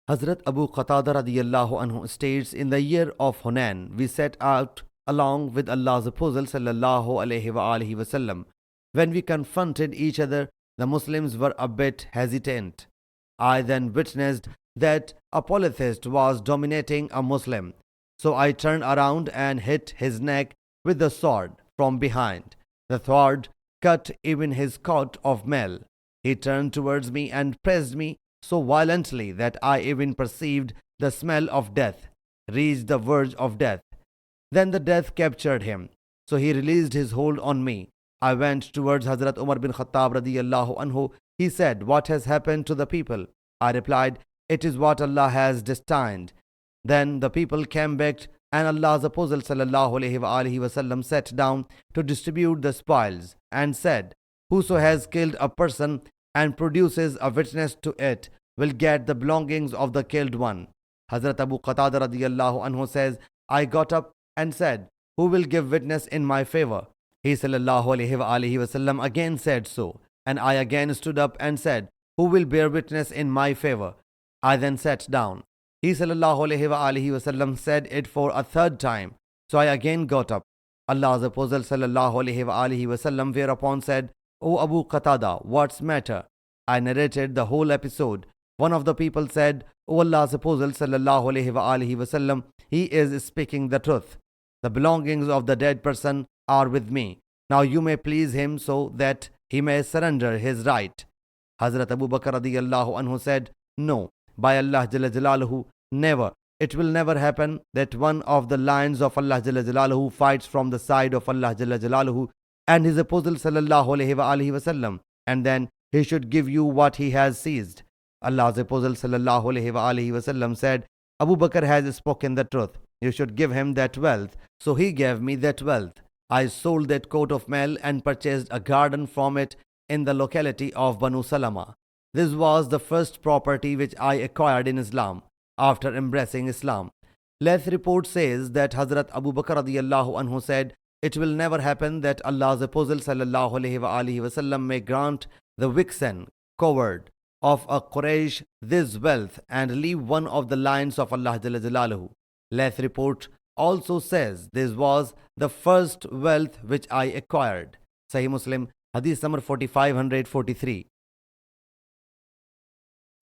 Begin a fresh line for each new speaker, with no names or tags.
Hazrat Abu Qatada radiyallahu anhu states, in the year of Hunain, we set out along with Allah's Apostle sallallahu alaihi wasallam. When we confronted each other, the Muslims were a bit hesitant. I then witnessed that a polytheist was dominating a Muslim. So I turned around and hit his neck with the sword from behind. The sword cut even his coat of mail. He turned towards me and pressed me so violently that I even perceived the smell of death, reached the verge of death. Then the death captured him. So he released his hold on me. I went towards Hazrat Umar bin Khattab radiyallahu anhu. He said, "What has happened to the people?" I replied, "It is what Allah has destined." Then the people came back, and Allah's Apostle sallallahu alaihi wasallam sat down to distribute the spoils and said, "Whoso has killed a person and produces a witness to it will get the belongings of the killed one." Hazrat Abu Qatada radiyallahu anhu says, I got up and said, "Who will give witness in my favor?" He sallallahu alaihi wasallam again said so, and I again stood up and said, "Who will bear witness in my favor?" I then sat down. He sallallahu alaihi wasallam said it for a third time, so I again got up. Allah's Apostle sallallahu alaihi wasallam whereupon said, "O Abu Qatada, what's matter?" I narrated the whole episode. One of the people said, "O Allah's Apostle sallallahu alaihi wasallam, he is speaking the truth. The belongings of the dead person are with me. Now you may please him so that he may surrender his right." Hazrat Abu Bakr radiyallahu anhu said, "No, by Allah Jalla Jalaluhu, never. It will never happen that one of the lions of Allah Jalla Jalaluhu fights from the side of Allah Jalla Jalaluhu and his Apostle sallallahu alaihi wasallam, and then he should give you what he has seized." Allah's Apostle sallallahu alaihi wasallam said, "Abu Bakr has spoken the truth. You should give him that wealth." So he gave me that wealth. I sold that coat of mail and purchased a garden from it in the locality of Banu Salama. This was the first property which I acquired in Islam after embracing Islam. Leth report says that Hazrat Abu Bakr radiyallahu anhu said, "It will never happen that Allah's Apostle sallallahu alaihi wasallam may grant the vixen, coward of a Quraysh this wealth and leave one of the lions of Allah Jalla Jalaluhu." Leth report also says this was the first wealth which I acquired. Sahih Muslim Hadees number 4543.